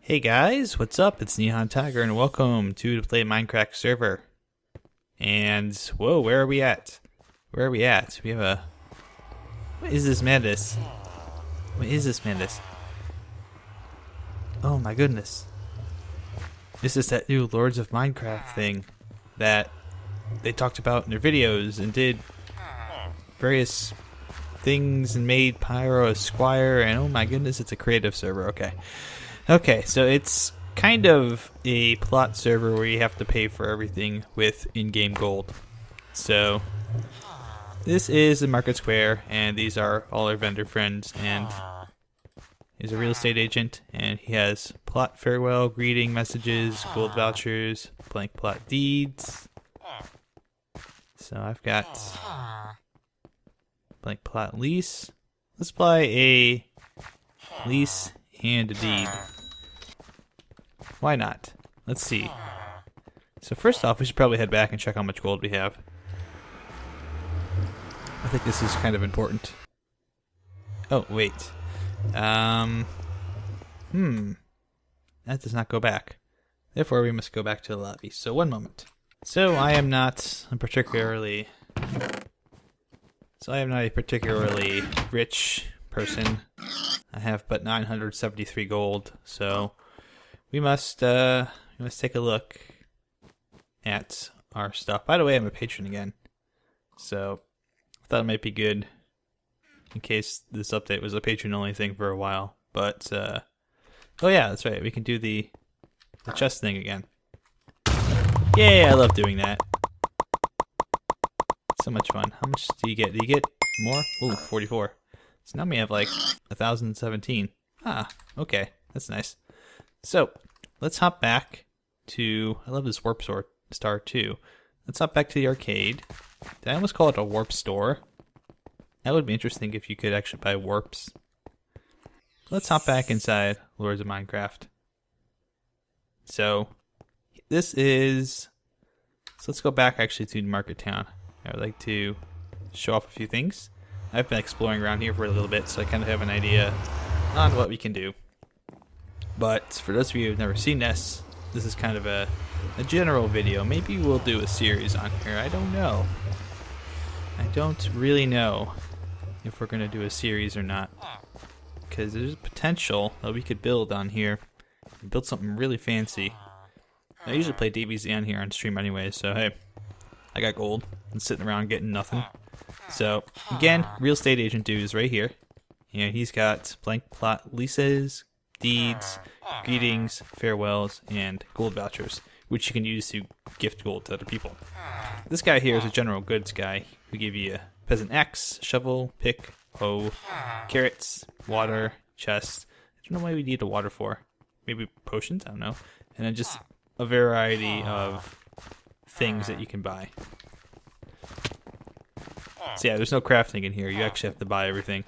Hey guys, what's up? It's NihonTiger and welcome to the PlayMindcrack server. And, whoa, where are we at? Where are we at? We have a... What is this madness? What is this madness? Oh my goodness. This is that new Lords of Minecraft thing that they talked about in their videos and did various things and made Pyro a squire, and oh my goodness, it's a creative server. Okay, so it's kind of a plot server where you have to pay for everything with in-game gold. So this is the market square, and these are all our vendor friends, and he's a real estate agent, and he has plot farewell, greeting messages, gold vouchers, blank plot deeds. So I've got blank plot lease. Let's buy a lease and a deed. Why not? Let's see. So first off, we should probably head back and check how much gold we have. I think this is kind of important. Oh, wait. That does not go back. Therefore, we must go back to the lobby. So, one moment. So, I am not a particularly rich person. I have but 973 gold, so we must take a look at our stuff. By the way, I'm a patron again, so I thought it might be good in case this update was a patron-only thing for a while. But oh yeah, that's right. We can do the chest thing again. Yay! I love doing that. So much fun. How much do you get? Do you get more? Ooh, 44. So now we have like 1,017. Ah, okay, that's nice. So, let's hop back to, I love this warp star too. Let's hop back to the arcade. Did I almost call it a warp store? That would be interesting if you could actually buy warps. Let's hop back inside Lords of Minecraft. So, this is, so let's go back actually to Market Town. I would like to show off a few things. I've been exploring around here for a little bit, so I kind of have an idea on what we can do. But for those of you who've never seen this, this is kind of a general video. Maybe we'll do a series on here. I don't know. I don't really know if we're going to do a series or not. Because there's potential that we could build on here. Build something really fancy. I usually play DBZ on here on stream anyway, so hey, I got gold. I'm sitting around getting nothing. So, again, real estate agent dude is right here. And he's got blank plot leases, deeds, greetings, farewells, and gold vouchers, which you can use to gift gold to other people. This guy here is a general goods guy who give you a peasant axe, shovel, pick, hoe, carrots, water, chest. I don't know why we need a water for. Maybe potions? I don't know. And then just a variety of things that you can buy. So yeah, there's no crafting in here. You actually have to buy everything.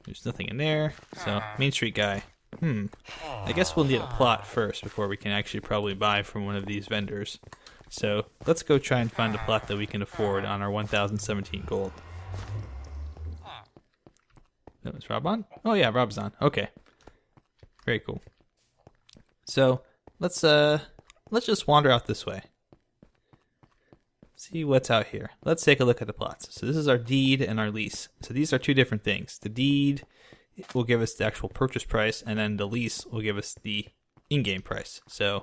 There's nothing in there. So, Main Street guy. I guess we'll need a plot first before we can actually probably buy from one of these vendors. So, let's go try and find a plot that we can afford on our 1,017 gold. Oh, is Rob on? Oh yeah, Rob's on. Okay. Very cool. So, let's just wander out this way. See what's out here. Let's take a look at the plots. So this is our deed and our lease. So these are two different things. The deed will give us the actual purchase price, and then the lease will give us the in-game price. So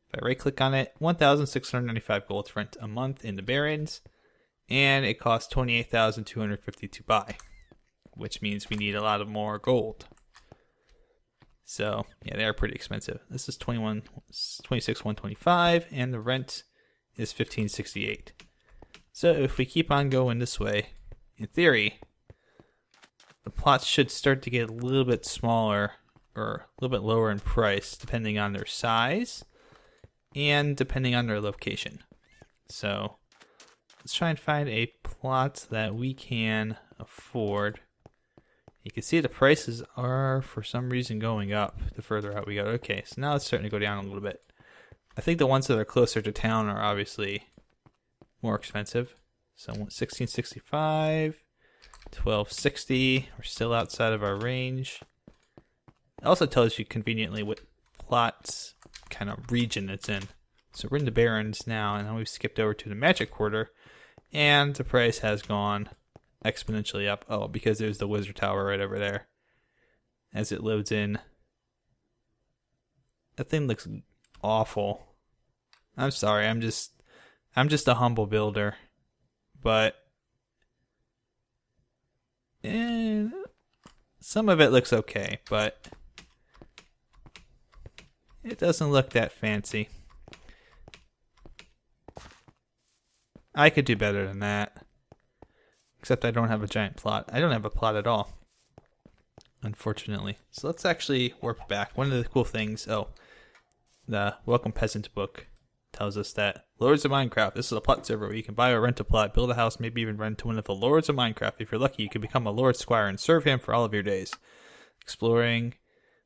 if I right-click on it, 1,695 gold to rent a month in the Barrens, and it costs 28,250 to buy, which means we need a lot of more gold. So yeah, they are pretty expensive. This is 26,125, and the rent is 1568. So if we keep on going this way, in theory, the plots should start to get a little bit smaller or a little bit lower in price depending on their size and depending on their location. So let's try and find a plot that we can afford. You can see the prices are for some reason going up the further out we go. Okay, so now it's starting to go down a little bit. I think the ones that are closer to town are obviously more expensive. So 1665, 1260, we're still outside of our range. It also tells you conveniently what plot's kind of region it's in. So we're in the Barrens now, and then we've skipped over to the Magic Quarter, and the price has gone exponentially up. Oh, because there's the Wizard Tower right over there. As it loads in. That thing looks awful. I'm sorry, I'm just a humble builder. But some of it looks okay, but it doesn't look that fancy. I could do better than that. Except I don't have a giant plot. I don't have a plot at all, unfortunately. So let's actually warp back. One of the cool things, the Welcome Peasant book tells us that Lords of Minecraft, this is a plot server where you can buy or rent a plot, build a house, maybe even rent to one of the Lords of Minecraft. If you're lucky, you can become a Lord Squire and serve him for all of your days. Exploring,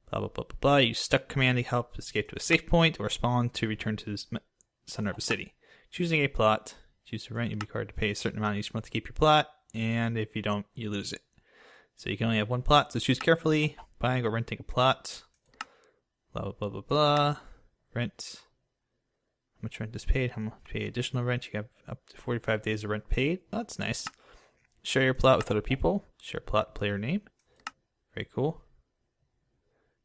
blah, blah, blah, blah, blah. Use stuck command to help escape to a safe point or spawn to return to the center of a city. Choosing a plot, choose to rent, you'll be required to pay a certain amount each month to keep your plot, and if you don't, you lose it. So you can only have one plot, so choose carefully. Buying or renting a plot, blah, blah, blah, blah, blah. Rent. How much rent is paid? How much pay additional rent? You have up to 45 days of rent paid. Oh, that's nice. Share your plot with other people. Share plot player name. Very cool.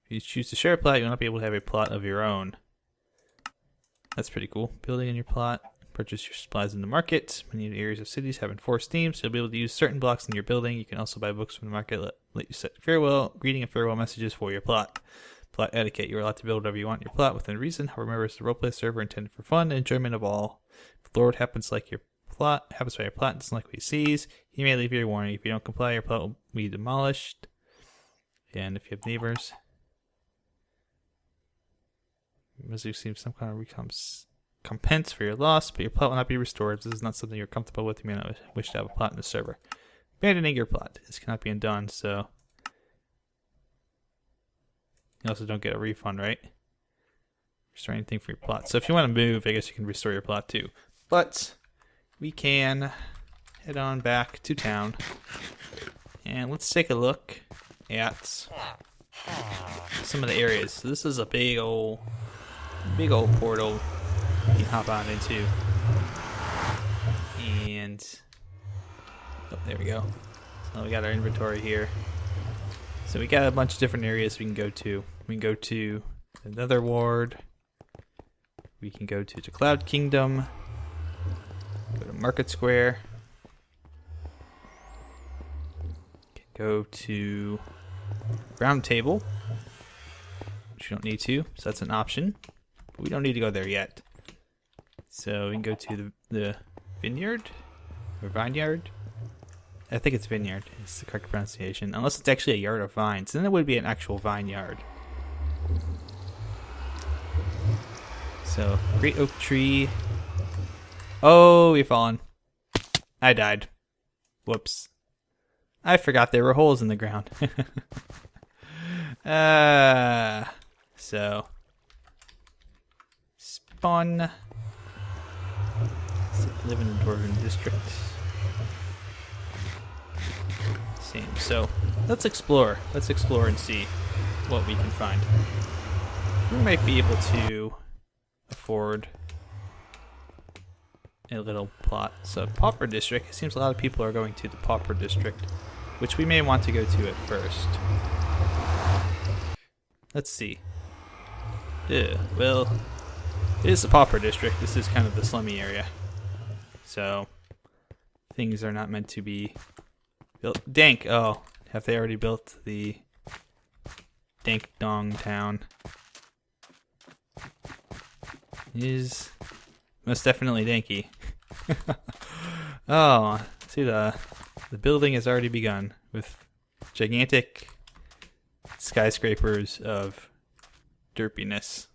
If you choose to share a plot, you'll not be able to have a plot of your own. That's pretty cool. Building in your plot. Purchase your supplies in the market. Many areas of cities have enforced themes, so you'll be able to use certain blocks in your building. You can also buy books from the market. Let you set greeting and farewell messages for your plot. Plot etiquette. You're allowed to build whatever you want in your plot within reason. However, it's a roleplay server intended for fun and enjoyment of all. If the Lord happens by your plot, and doesn't like what he sees, he may leave you a warning. If you don't comply, your plot will be demolished. And if you have neighbors, you must receive some kind of recompense for your loss, but your plot will not be restored. If this is not something you're comfortable with, you may not wish to have a plot in the server. Abandoning your plot. This cannot be undone, so you also don't get a refund, right? Restore anything for your plot. So if you want to move, I guess you can restore your plot too. But we can head on back to town. And let's take a look at some of the areas. So this is a big old portal you can hop on into. And oh, there we go. So we got our inventory here. So we got a bunch of different areas we can go to. We can go to the Nether Ward. We can go to the Cloud Kingdom. Go to Market Square. Go to Round Table, which you don't need to, so that's an option. But we don't need to go there yet. So we can go to the Vineyard or Vineyard. I think it's Vineyard. It's the correct pronunciation. Unless it's actually a yard of vines. Then it would be an actual vineyard. So, great oak tree. Oh, we've fallen. I died. Whoops. I forgot there were holes in the ground. So. Spawn. Live in the Dwarven District. Same. So, let's explore. Let's explore and see what we can find. We might be able to afford a little plot. So, Pauper District. It seems a lot of people are going to the Pauper District, which we may want to go to at first. Let's see. Well, it is the Pauper District. This is kind of the slummy area. So, things are not meant to be built. Dank! Oh, have they already built the Dank Dong Town? It is most definitely danky. Oh, see the building has already begun with gigantic skyscrapers of derpiness.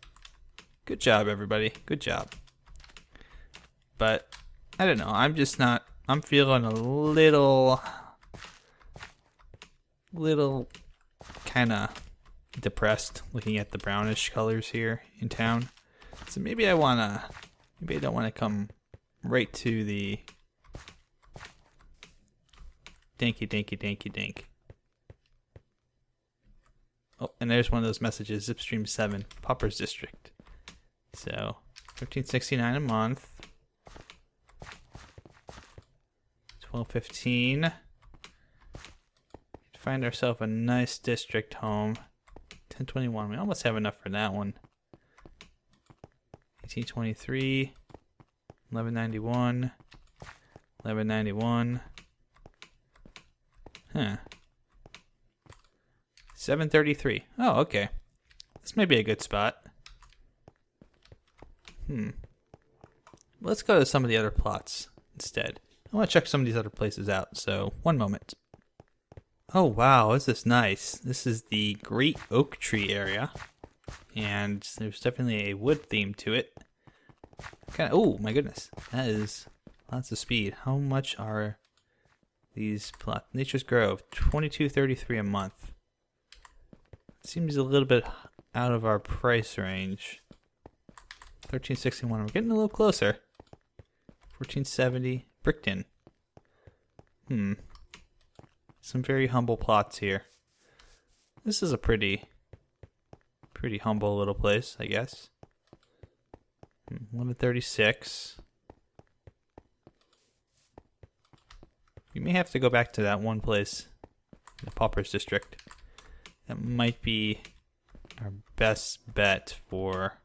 Good job, everybody. Good job. But I don't know. I'm just not. I'm feeling a little kind of depressed looking at the brownish colors here in town. So maybe I don't want to come right to the danky. Oh, and there's one of those messages, Zipstream 7, Paupers District. So, $13.69 a month. $12.15. Find ourselves a nice district home. $10.21. We almost have enough for that one. $18.23. $11.91. $11.91. Huh. $7.33. Oh, okay. This may be a good spot. Let's go to some of the other plots instead. I want to check some of these other places out, so one moment. Oh wow, this is nice. This is the Great Oak Tree area, and there's definitely a wood theme to it. Oh my goodness, that is lots of speed. How much are these plots? Nature's Grove, $22.33 a month. Seems a little bit out of our price range. $13.61. We're getting a little closer. $14.70. Brickton. Some very humble plots here. This is a pretty humble little place, I guess. $11.36. We may have to go back to that one place, the Paupers District. That might be our best bet for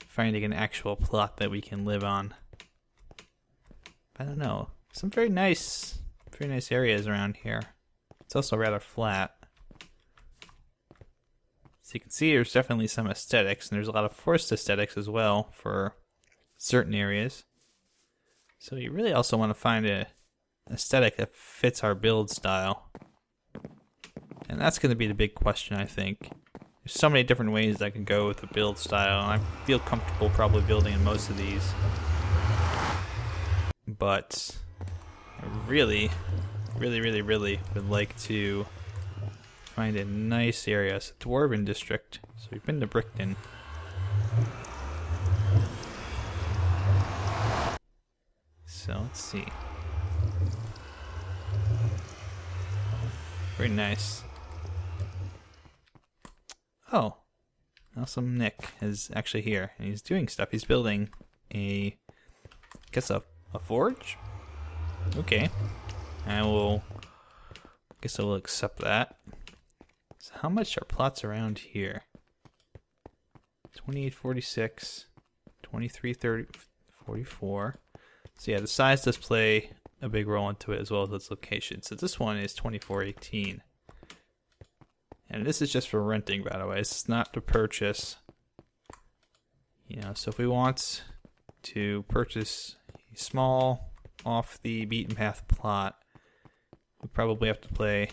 finding an actual plot that we can live on. I don't know. Some very nice areas around here. It's also rather flat. So you can see there's definitely some aesthetics, and there's a lot of forced aesthetics as well for certain areas. So you really also want to find an aesthetic that fits our build style. And that's going to be the big question, I think. There's so many different ways I can go with the build style, and I feel comfortable probably building in most of these. But I really would like to find a nice area. It's a Dwarven District, so we've been to Brickton. So let's see. Very nice. Oh, awesome. Nick is actually here, and he's doing stuff. He's building a forge? Okay. I guess I will accept that. So how much are plots around here? 28.46, 23.44. So yeah, the size does play a big role into it as well as its location. So this one is 24.18. And this is just for renting, by the way. It's not to purchase. So if we want to purchase a small, off the beaten path plot, we probably have to play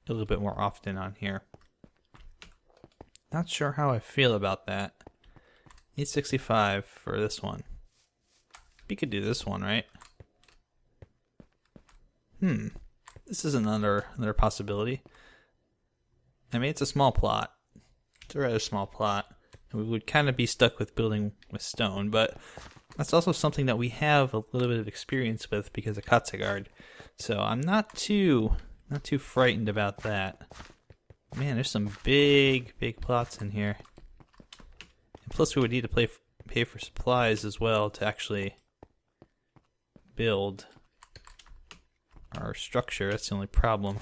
a little bit more often on here. Not sure how I feel about that. 865 for this one. We could do this one, right? This is another possibility. I mean, it's a small plot. It's a rather small plot. And we would kind of be stuck with building with stone, but that's also something that we have a little bit of experience with because of Katzegard. So I'm not too frightened about that. Man, there's some big plots in here. And plus we would need to pay for supplies as well to actually build our structure. That's the only problem.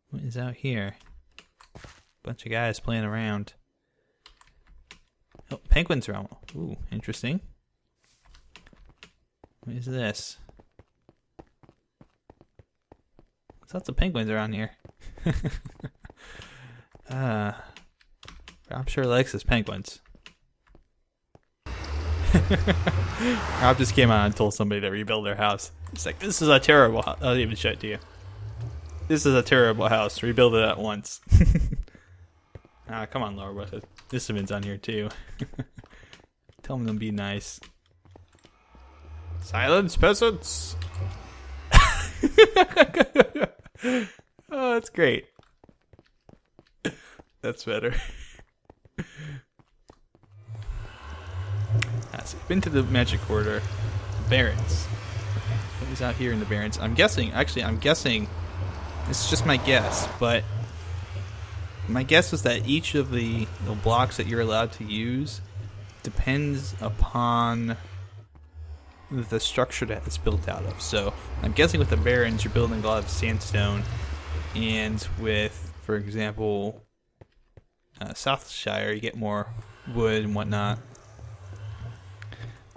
What is out here? Bunch of guys playing around. Oh, penguins are out. Ooh, interesting. What is this? Lots of penguins around here. Rob sure likes his penguins. Rob just came out and told somebody to rebuild their house. It's like, this is a terrible house. I'll even show it to you. This is a terrible house. Rebuild it at once. Come on, Laura. This one's on here too. Tell them to be nice. Silence, peasants! Oh, that's great. That's better. So we've been to the Magic Corridor. Barrens. What is out here in the Barrens? I'm guessing, it's just my guess, but My guess is that each of the blocks that you're allowed to use depends upon the structure that it's built out of. So I'm guessing with the Barrens, you're building a lot of sandstone, and with, for example, Southshire, you get more wood and whatnot.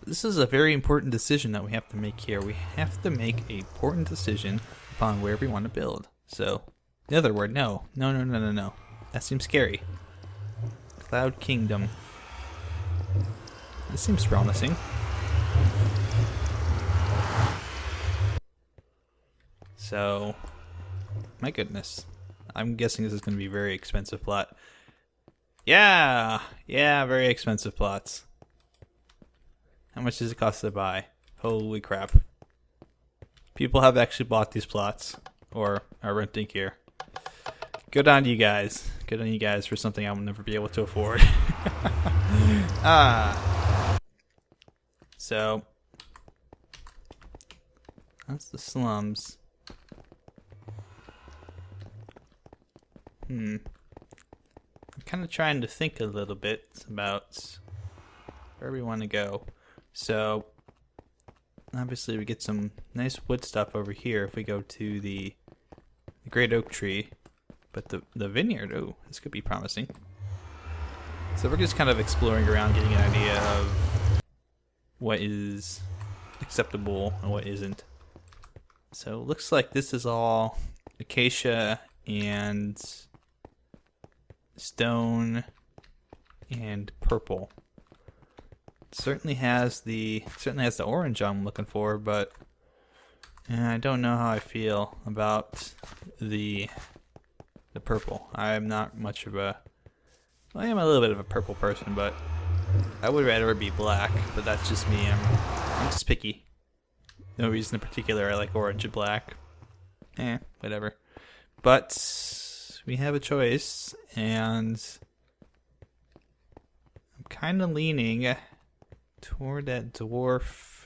This is a very important decision that we have to make here. We have to make an important decision upon where we want to build. So, the other word, no. No, no, no, no, no. That seems scary. Cloud Kingdom. This seems promising. So, my goodness. I'm guessing this is going to be a very expensive plot. Yeah, very expensive plots. How much does it cost to buy? Holy crap. People have actually bought these plots, or are renting here. Good on you guys. Good on you guys for something I will never be able to afford. So, that's the slums. I'm kind of trying to think a little bit about where we want to go. So, obviously we get some nice wood stuff over here if we go to the great oak tree. But the vineyard, oh, this could be promising. So we're just kind of exploring around, getting an idea of what is acceptable and what isn't. So it looks like this is all acacia and stone and purple. Certainly has the orange I'm looking for, but I don't know how I feel about the purple. I am not much of a... I am a little bit of a purple person, but I would rather it be black, but that's just me. I'm just picky. No reason in particular I like orange and black. Whatever. But we have a choice, and I'm kind of leaning toward that dwarf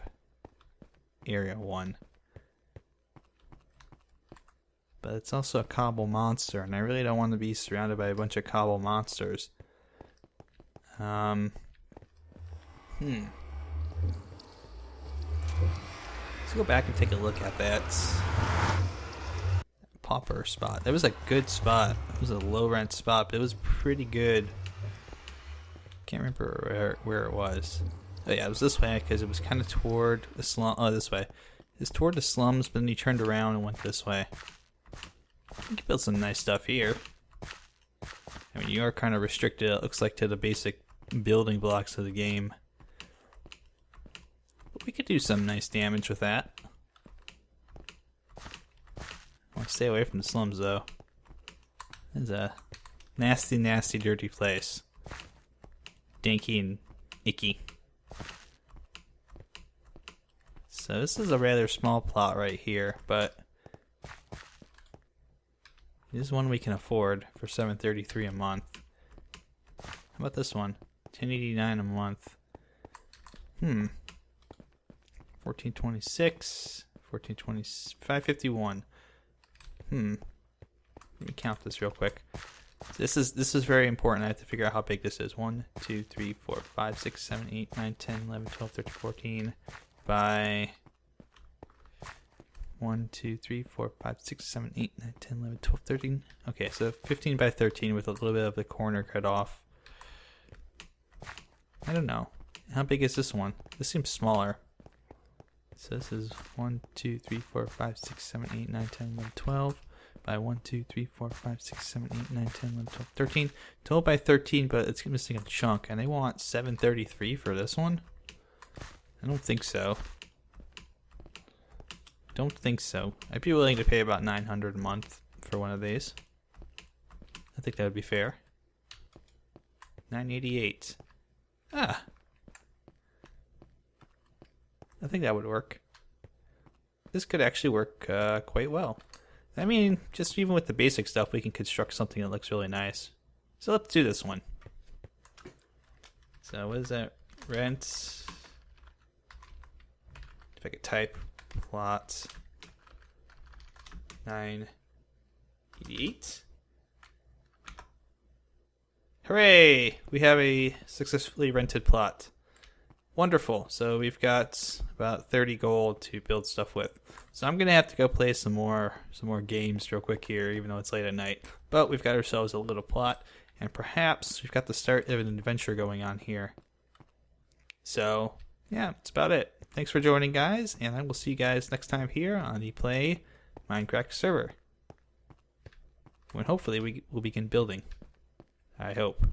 area one. But it's also a cobble monster, and I really don't want to be surrounded by a bunch of cobble monsters. Let's go back and take a look at that pauper spot. That was a good spot. It was a low rent spot, but it was pretty good. Can't remember where it was. Oh yeah, it was this way because it was kind of toward the slum. Oh, this way. It's toward the slums, but then you turned around and went this way. You can build some nice stuff here. I mean, you are kind of restricted, it looks like, to the basic building blocks of the game. But we could do some nice damage with that. I want to stay away from the slums, though. It's a nasty, nasty, dirty place. Danky and icky. So this is a rather small plot right here, but this is one we can afford for $7.33 a month. How about this one? $10.89 a month. $14.26. $5.51. Let me count this real quick. This is very important. I have to figure out how big this is. 1, 2, 3, 4, 5, 6, 7, 8, 9, 10, 11, 12, 13, 14 by 1, 2, 3, 4, 5, 6, 7, 8, 9, 10, 11, 12, 13. Okay, so 15 by 13 with a little bit of the corner cut off. I don't know. How big is this one? This seems smaller. So this is 1, 2, 3, 4, 5, 6, 7, 8, 9, 10, 11, 12 by 1, 2, 3, 4, 5, 6, 7, 8, 9, 10, 11, 12, 13. 12 by 13, but it's missing a chunk, and they want $7.33 for this one? I don't think so. Don't think so. I'd be willing to pay about $900 a month for one of these. I think that would be fair. $988. I think that would work. This could actually work quite well. I mean, just even with the basic stuff, we can construct something that looks really nice. So let's do this one. So what is that? Rent. If I could type plot 988. Hooray! We have a successfully rented plot. Wonderful. So we've got about 30 gold to build stuff with. So I'm gonna have to go play some more games real quick here, even though it's late at night. But we've got ourselves a little plot, and perhaps we've got the start of an adventure going on here. So yeah, that's about it. Thanks for joining, guys, and I will see you guys next time here on the PlayMindcrack server, when hopefully we will begin building. I hope.